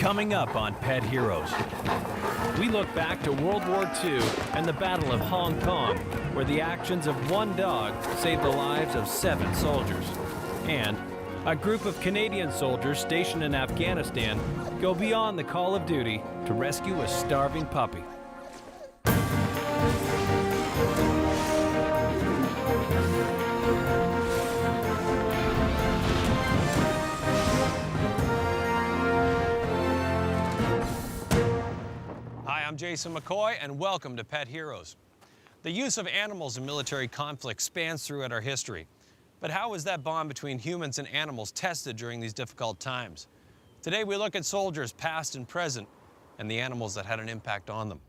Coming up on Pet Heroes, we look back to World War II and the Battle of Hong Kong, where the actions of one dog saved the lives of 7 soldiers. And a group of Canadian soldiers stationed in Afghanistan go beyond the call of duty to rescue a starving puppy. I'm Jason McCoy, and welcome to Pet Heroes. The use of animals in military conflict spans throughout our history. But how was that bond between humans and animals tested during these difficult times? Today we look at soldiers past and present and the animals that had an impact on them.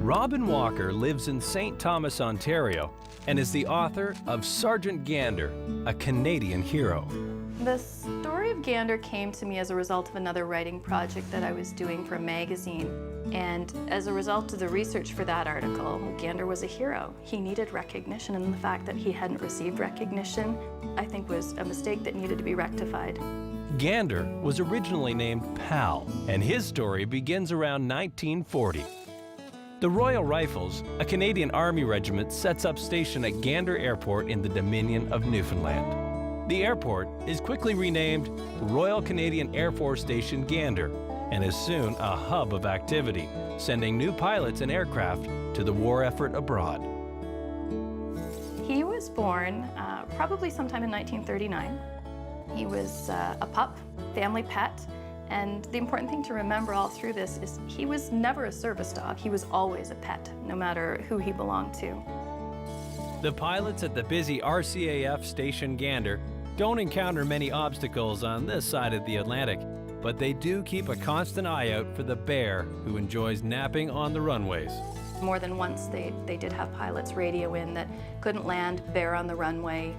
Robin Walker lives in St. Thomas, Ontario, and is the author of Sergeant Gander, a Canadian hero. The story of Gander came to me as a result of another writing project that I was doing for a magazine. And as a result of the research for that article, Gander was a hero. He needed recognition, and the fact that he hadn't received recognition, I think, was a mistake that needed to be rectified. Gander was originally named Pal, and his story begins around 1940. The Royal Rifles, a Canadian Army regiment, sets up station at Gander Airport in the Dominion of Newfoundland. The airport is quickly renamed Royal Canadian Air Force Station Gander, and is soon a hub of activity, sending new pilots and aircraft to the war effort abroad. He was born probably sometime in 1939. He was a pup, family pet. And the important thing to remember all through this is he was never a service dog. He was always a pet, no matter who he belonged to. The pilots at the busy RCAF Station Gander don't encounter many obstacles on this side of the Atlantic, but they do keep a constant eye out for the bear who enjoys napping on the runways. More than once they did have pilots radio in that couldn't land, bear on the runway,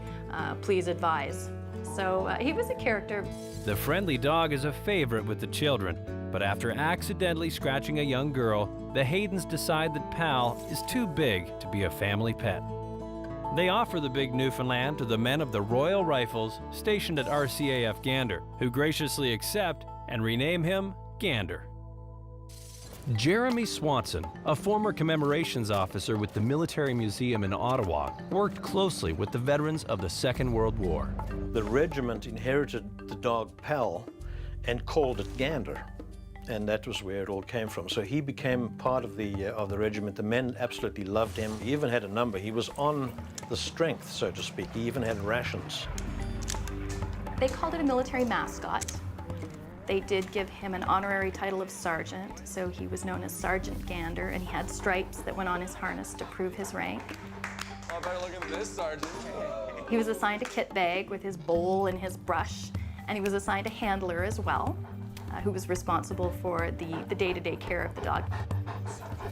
please advise. So he was a character. The friendly dog is a favorite with the children, but after accidentally scratching a young girl, the Haydens decide that Pal is too big to be a family pet. They offer the big Newfoundland to the men of the Royal Rifles stationed at RCAF Gander, who graciously accept and rename him Gander. Jeremy Swanson, a former commemorations officer with the Military Museum in Ottawa, worked closely with the veterans of the Second World War. The regiment inherited the dog Pal and called it Gander, and that was where it all came from. So he became part of the regiment. The men absolutely loved him. He even had a number. He was on the strength, so to speak. He even had rations. They called it a military mascot. They did give him an honorary title of sergeant, so he was known as Sergeant Gander, and he had stripes that went on his harness to prove his rank. Oh, I better look at this, Sergeant. He was assigned a kit bag with his bowl and his brush, and he was assigned a handler as well, who was responsible for the day-to-day care of the dog.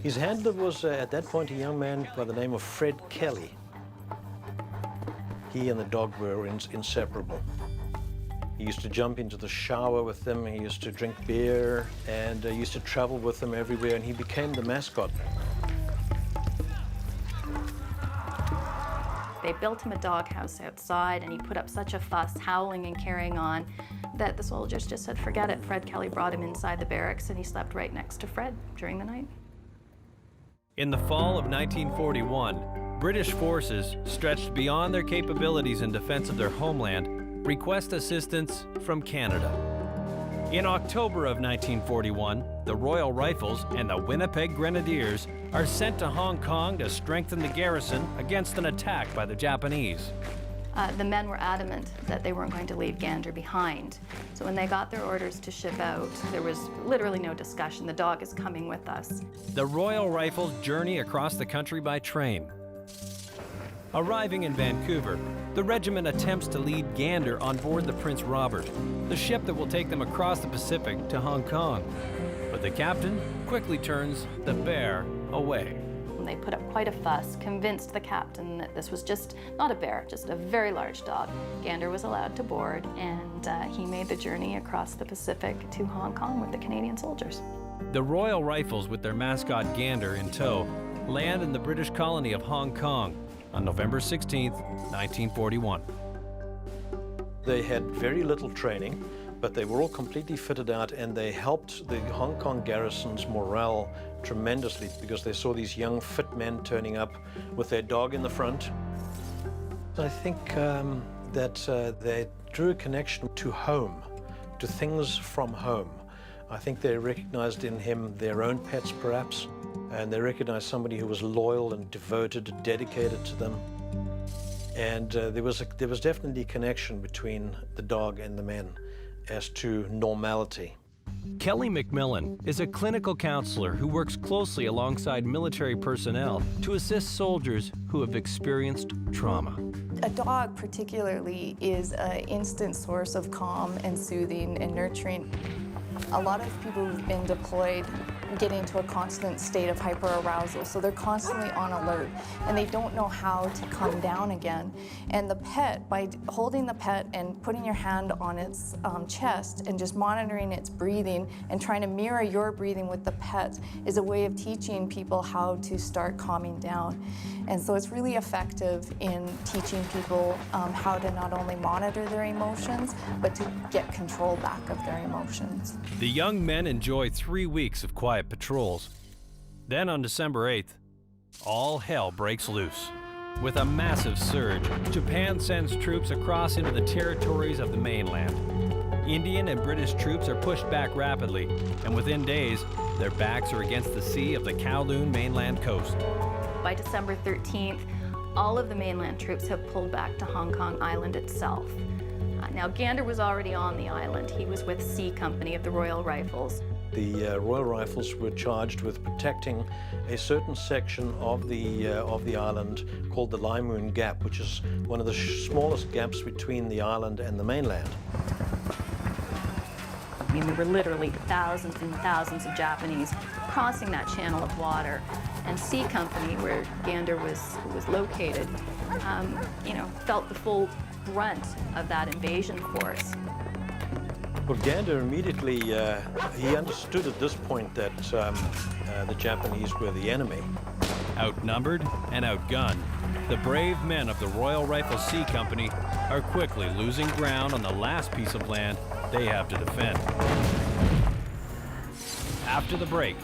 His handler was, at that point, a young man by the name of Fred Kelly. He and the dog were inseparable. He used to jump into the shower with them, he used to drink beer, and used to travel with them everywhere, and he became the mascot. They built him a doghouse outside, and he put up such a fuss, howling and carrying on, that the soldiers just said, forget it. Fred Kelly brought him inside the barracks, and he slept right next to Fred during the night. In the fall of 1941, British forces, stretched beyond their capabilities in defense of their homeland, request assistance from Canada. In October of 1941, the Royal Rifles and the Winnipeg Grenadiers are sent to Hong Kong to strengthen the garrison against an attack by the Japanese. The men were adamant that they weren't going to leave Gander behind. So when they got their orders to ship out, there was literally no discussion. The dog is coming with us. The Royal Rifles journey across the country by train. Arriving in Vancouver, the regiment attempts to lead Gander on board the Prince Robert, the ship that will take them across the Pacific to Hong Kong. But the captain quickly turns the bear away. They put up quite a fuss, convinced the captain that this was just not a bear, just a very large dog. Gander was allowed to board, and he made the journey across the Pacific to Hong Kong with the Canadian soldiers. The Royal Rifles, with their mascot Gander in tow, land in the British colony of Hong Kong. on November 16, 1941. They had very little training, but they were all completely fitted out, and they helped the Hong Kong garrison's morale tremendously because they saw these young, fit men turning up with their dog in the front. I think that they drew a connection to home, to things from home. I think they recognized in him their own pets, perhaps, and they recognized somebody who was loyal and devoted and dedicated to them. And there was definitely a connection between the dog and the men as to normality. Kelly McMillan is a clinical counselor who works closely alongside military personnel to assist soldiers who have experienced trauma. A dog particularly is an instant source of calm and soothing and nurturing. A lot of people who've been deployed get into a constant state of hyperarousal, so they're constantly on alert and they don't know how to come down again. And the pet, by holding the pet and putting your hand on its chest and just monitoring its breathing and trying to mirror your breathing with the pet, is a way of teaching people how to start calming down. And so it's really effective in teaching people how to not only monitor their emotions, but to get control back of their emotions. The young men enjoy 3 weeks of quiet patrols. Then on December 8th, all hell breaks loose. With a massive surge, Japan sends troops across into the territories of the mainland. Indian and British troops are pushed back rapidly, and within days, their backs are against the sea of the Kowloon mainland coast. By December 13th, all of the mainland troops have pulled back to Hong Kong Island itself. Now, Gander was already on the island. He was with C Company of the Royal Rifles. The Royal Rifles were charged with protecting a certain section of the island called the Limoon Gap, which is one of the smallest gaps between the island and the mainland. I mean, there were literally thousands and thousands of Japanese crossing that channel of water. And C Company, where Gander was located, felt the full brunt of that invasion force. Well, Gander immediately, he understood at this point that the Japanese were the enemy. Outnumbered and outgunned, the brave men of the Royal Rifle C Company are quickly losing ground on the last piece of land they have to defend. After the break,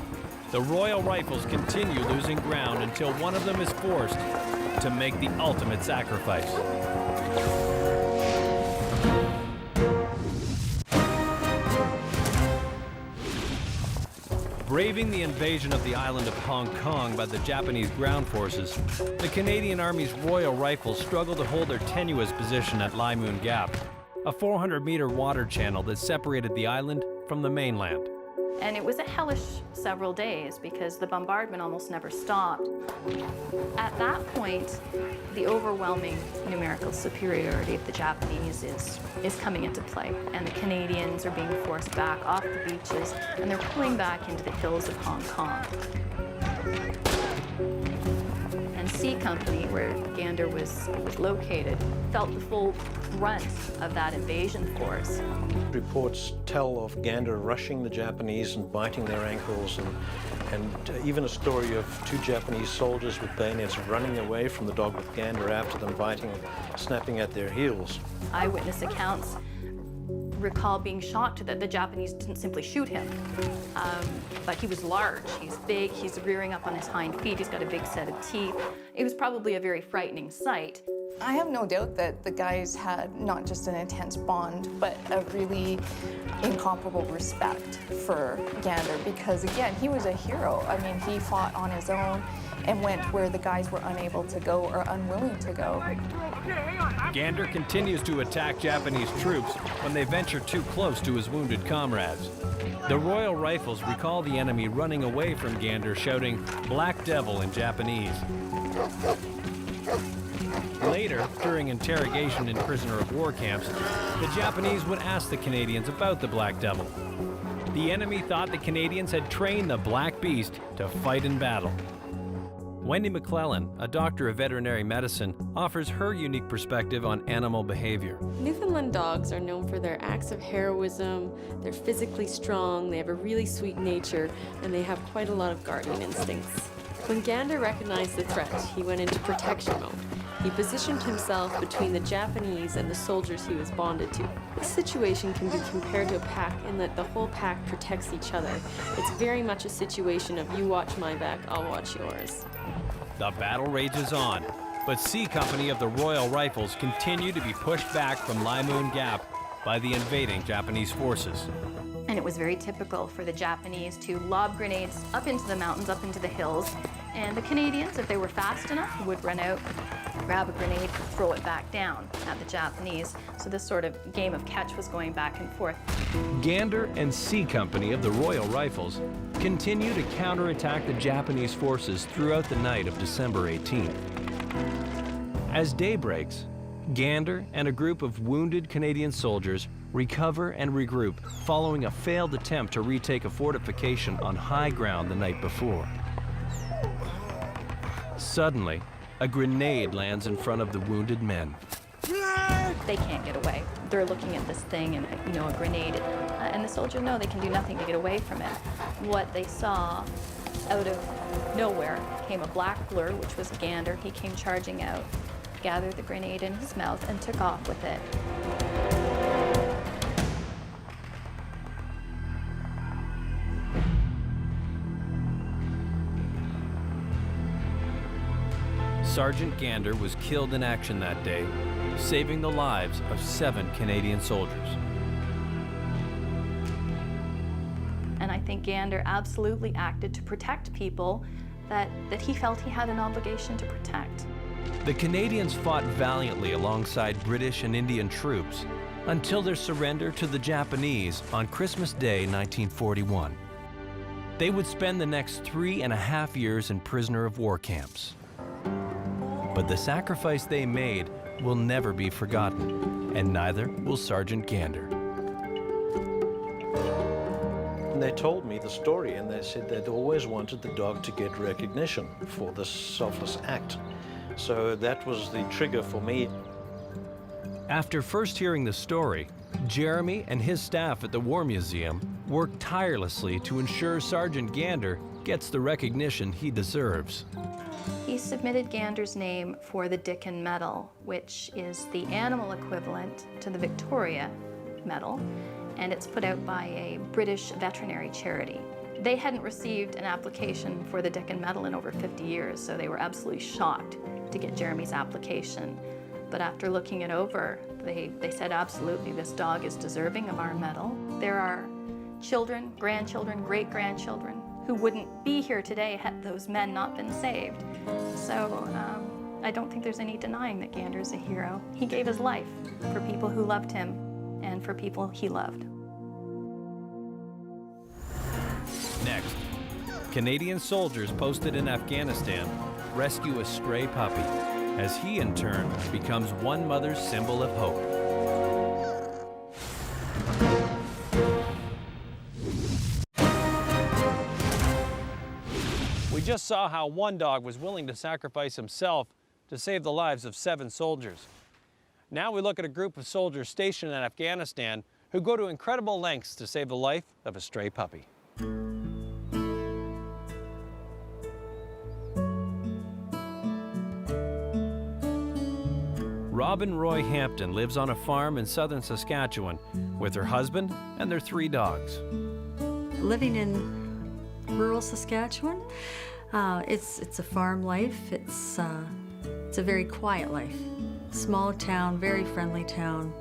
the Royal Rifles continue losing ground until one of them is forced to make the ultimate sacrifice. Braving the invasion of the island of Hong Kong by the Japanese ground forces, the Canadian Army's Royal Rifles struggle to hold their tenuous position at Limoon Gap, a 400-meter water channel that separated the island from the mainland. And it was a hellish several days because the bombardment almost never stopped. At that point, the overwhelming numerical superiority of the Japanese is coming into play, and the Canadians are being forced back off the beaches, and they're pulling back into the hills of Hong Kong. And C Company, where Gander was located, felt the full brunt of that invasion force. Reports tell of Gander rushing the Japanese and biting their ankles, and even a story of 2 Japanese soldiers with bayonets running away from the dog with Gander after them, biting, snapping at their heels. Eyewitness accounts recall being shocked that the Japanese didn't simply shoot him, but he was large, he's big, he's rearing up on his hind feet, he's got a big set of teeth. It was probably a very frightening sight. I have no doubt that the guys had not just an intense bond, but a really incomparable respect for Gander because, again, he was a hero. I mean, he fought on his own and went where the guys were unable to go or unwilling to go. Gander continues to attack Japanese troops when they venture too close to his wounded comrades. The Royal Rifles recall the enemy running away from Gander, shouting "Black Devil" in Japanese. Later, during interrogation in prisoner of war camps, the Japanese would ask the Canadians about the Black Devil. The enemy thought the Canadians had trained the Black Beast to fight in battle. Wendy McClellan, a doctor of veterinary medicine, offers her unique perspective on animal behavior. Newfoundland dogs are known for their acts of heroism, they're physically strong, they have a really sweet nature, and they have quite a lot of guardian instincts. When Gander recognized the threat, he went into protection mode. He positioned himself between the Japanese and the soldiers he was bonded to. This situation can be compared to a pack in that the whole pack protects each other. It's very much a situation of you watch my back, I'll watch yours. The battle rages on, but C Company of the Royal Rifles continue to be pushed back from Limoon Gap by the invading Japanese forces. And it was very typical for the Japanese to lob grenades up into the mountains, up into the hills. And the Canadians, if they were fast enough, would run out, grab a grenade, throw it back down at the Japanese. So this sort of game of catch was going back and forth. Gander and C Company of the Royal Rifles continue to counterattack the Japanese forces throughout the night of December 18th. As day breaks, Gander and a group of wounded Canadian soldiers recover and regroup following a failed attempt to retake a fortification on high ground the night before. Suddenly, a grenade lands in front of the wounded men. They can't get away. They're looking at this thing and, a grenade. And the soldiers know they can do nothing to get away from it. What they saw out of nowhere came a black blur, which was Gander. He came charging out, gathered the grenade in his mouth, and took off with it. Sergeant Gander was killed in action that day, saving the lives of 7 Canadian soldiers. And I think Gander absolutely acted to protect people that he felt he had an obligation to protect. The Canadians fought valiantly alongside British and Indian troops until their surrender to the Japanese on Christmas Day, 1941. They would spend the next 3.5 years in prisoner of war camps. But the sacrifice they made will never be forgotten, and neither will Sergeant Gander. And they told me the story, and they said they'd always wanted the dog to get recognition for this selfless act. So that was the trigger for me. After first hearing the story, Jeremy and his staff at the War Museum worked tirelessly to ensure Sergeant Gander gets the recognition he deserves. He submitted Gander's name for the Dickin Medal, which is the animal equivalent to the Victoria Medal, and it's put out by a British veterinary charity. They hadn't received an application for the Dickin Medal in over 50 years, so they were absolutely shocked to get Jeremy's application. But after looking it over, they said, absolutely, this dog is deserving of our medal. There are children, grandchildren, great-grandchildren who wouldn't be here today had those men not been saved. So I don't think there's any denying that Gander's a hero. He gave his life for people who loved him and for people he loved. Next, Canadian soldiers posted in Afghanistan rescue a stray puppy, as he in turn becomes one mother's symbol of hope. We just saw how one dog was willing to sacrifice himself to save the lives of 7 soldiers. Now we look at a group of soldiers stationed in Afghanistan who go to incredible lengths to save the life of a stray puppy. Robin Roy Hampton lives on a farm in southern Saskatchewan with her husband and their 3 dogs. Living in rural Saskatchewan, it's a farm life. It's a very quiet life. Small town, very friendly town,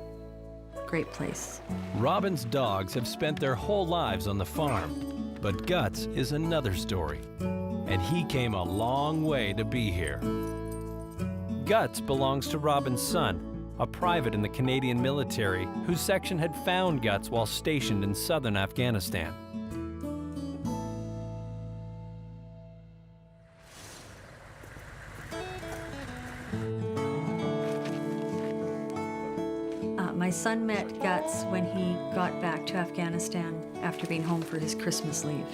great place. Robin's dogs have spent their whole lives on the farm, but Guts is another story, and he came a long way to be here. Guts belongs to Robin's son, a private in the Canadian military whose section had found Guts while stationed in southern Afghanistan. My son met Guts when he got back to Afghanistan after being home for his Christmas leave.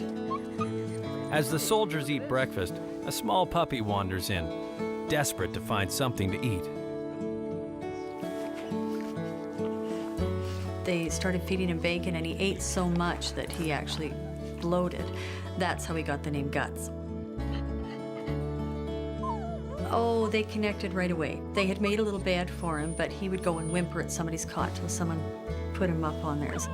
As the soldiers eat breakfast, a small puppy wanders in, desperate to find something to eat. They started feeding him bacon, and he ate so much that he actually bloated. That's how he got the name Guts. Oh, they connected right away. They had made a little bed for him, but he would go and whimper at somebody's cot till someone put him up on theirs.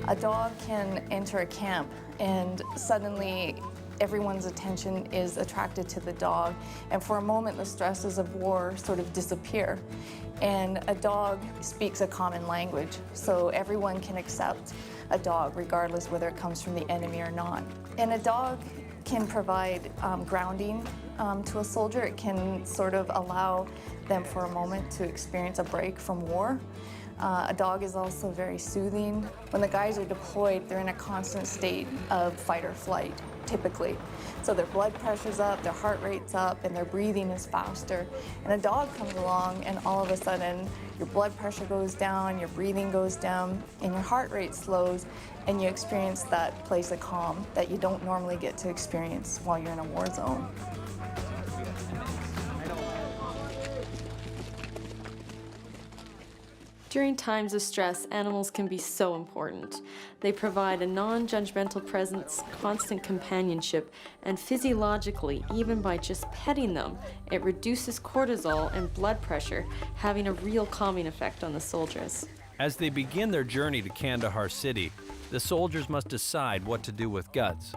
A dog can enter a camp and suddenly everyone's attention is attracted to the dog, and for a moment the stresses of war sort of disappear. And a dog speaks a common language, so everyone can accept a dog regardless whether it comes from the enemy or not. And a dog can provide grounding to a soldier. It can sort of allow them for a moment to experience a break from war. A dog is also very soothing. When the guys are deployed, they're in a constant state of fight or flight, typically. So their blood pressure's up, their heart rate's up, and their breathing is faster. And a dog comes along and all of a sudden your blood pressure goes down, your breathing goes down, and your heart rate slows, and you experience that place of calm that you don't normally get to experience while you're in a war zone. During times of stress, animals can be so important. They provide a non-judgmental presence, constant companionship, and physiologically, even by just petting them, it reduces cortisol and blood pressure, having a real calming effect on the soldiers. As they begin their journey to Kandahar City, the soldiers must decide what to do with Guts.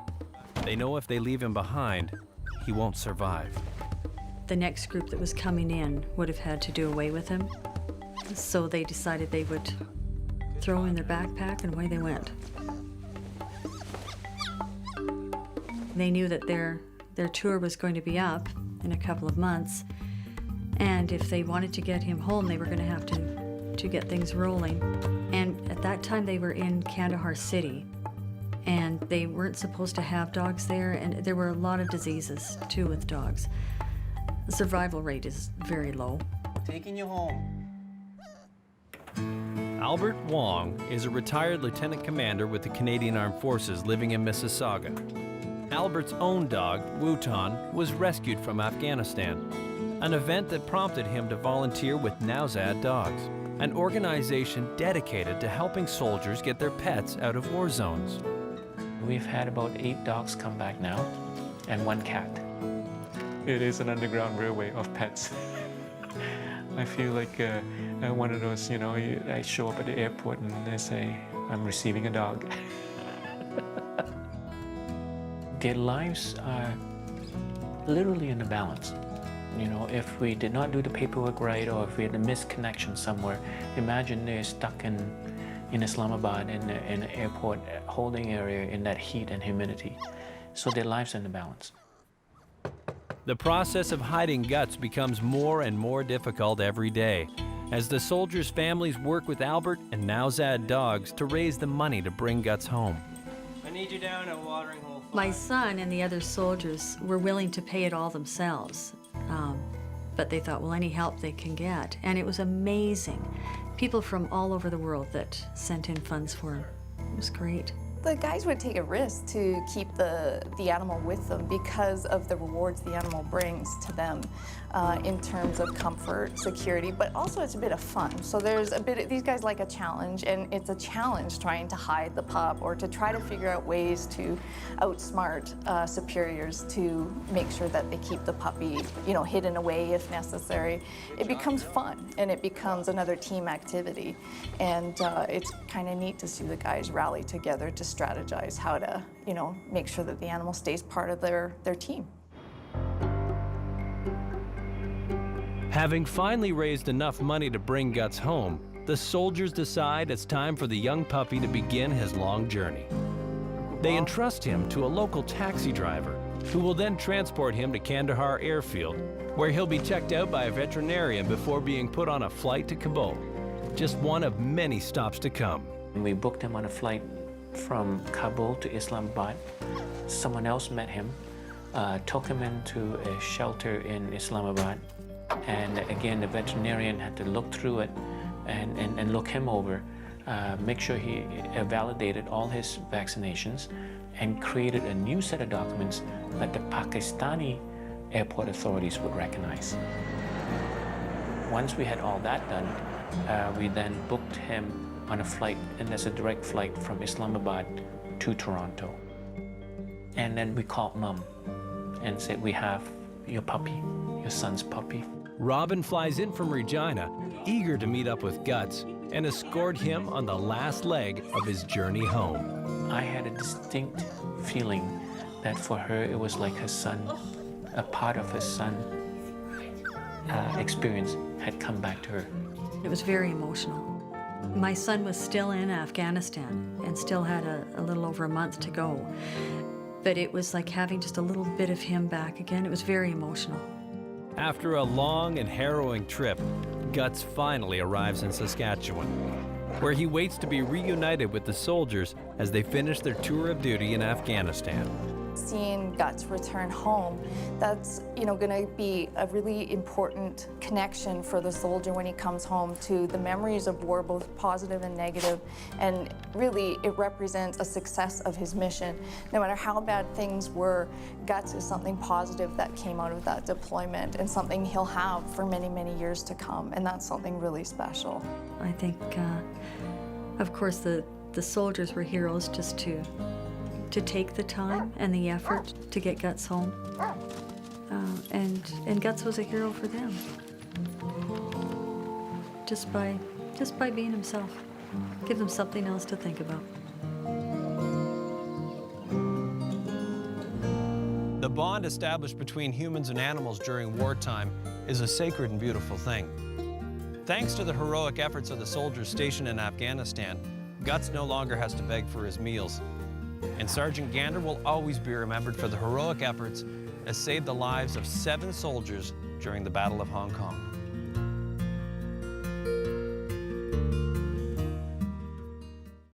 They know if they leave him behind, he won't survive. The next group that was coming in would have had to do away with him. So they decided they would throw him in their backpack, and away they went. They knew that their tour was going to be up in a couple of months, and if they wanted to get him home, they were going to have to get things rolling. And at that time, they were in Kandahar City, and they weren't supposed to have dogs there, and there were a lot of diseases, too, with dogs. The survival rate is very low. Taking you home. Albert Wong is a retired lieutenant commander with the Canadian Armed Forces living in Mississauga. Albert's own dog, Wutan, was rescued from Afghanistan, an event that prompted him to volunteer with Nowzad Dogs, an organization dedicated to helping soldiers get their pets out of war zones. We've had about 8 dogs come back now, and 1 cat. It is an underground railway of pets. I feel like one of those, you know, I show up at the airport and they say, I'm receiving a dog. Their lives are literally in a balance. You know, if we did not do the paperwork right, or if we had a missed connection somewhere, imagine they're stuck in Islamabad in an airport holding area in that heat and humidity. So their lives are in a balance. The process of hiding Guts becomes more and more difficult every day, as the soldiers' families work with Albert and Nowzad Dogs to raise the money to bring Guts home. I need you down at watering hole 5. My son and the other soldiers were willing to pay it all themselves, but they thought, well, any help they can get. And it was amazing. People from all over the world that sent in funds for him. It was great. The guys would take a risk to keep the animal with them because of the rewards the animal brings to them in terms of comfort, security, but also it's a bit of fun. So there's a bit, these guys like a challenge, and it's a challenge trying to hide the pup or to try to figure out ways to outsmart superiors to make sure that they keep the puppy, you know, hidden away if necessary. It becomes fun, and it becomes another team activity. And it's kind of neat to see the guys rally together to strategize how to, you know, make sure that the animal stays part of their team. Having finally raised enough money to bring Guts home, the soldiers decide it's time for the young puppy to begin his long journey. They entrust him to a local taxi driver, who will then transport him to Kandahar Airfield, where he'll be checked out by a veterinarian before being put on a flight to Kabul, just one of many stops to come. We booked him on a flight from Kabul to Islamabad. Someone else met him, took him into a shelter in Islamabad, and again the veterinarian had to look through it and look him over, make sure he validated all his vaccinations, and created a new set of documents that the Pakistani airport authorities would recognize. Once we had all that done, we then booked him on a flight, and there's a direct flight from Islamabad to Toronto. And then we called Mom, and said, "We have your puppy, your son's puppy." Robin flies in from Regina, eager to meet up with Guts, and escort him on the last leg of his journey home. I had a distinct feeling that for her it was like her son, a part of her son experience had come back to her. It was very emotional. My son was still in Afghanistan and still had a little over a month to go. But it was like having just a little bit of him back again. It was very emotional. After a long and harrowing trip, Guts finally arrives in Saskatchewan, where he waits to be reunited with the soldiers as they finish their tour of duty in Afghanistan. Seeing Guts return home, that's going to be a really important connection for the soldier when he comes home to the memories of war, both positive and negative, and really it represents a success of his mission. No matter how bad things were, Guts is something positive that came out of that deployment and something he'll have for many, many years to come, and that's something really special. I think, of course, the soldiers were heroes just to take the time and the effort to get Guts home. And Guts was a hero for them. Just by being himself. Give them something else to think about. The bond established between humans and animals during wartime is a sacred and beautiful thing. Thanks to the heroic efforts of the soldiers stationed in Afghanistan, Guts no longer has to beg for his meals. And Sergeant Gander will always be remembered for the heroic efforts that saved the lives of 7 soldiers during the Battle of Hong Kong.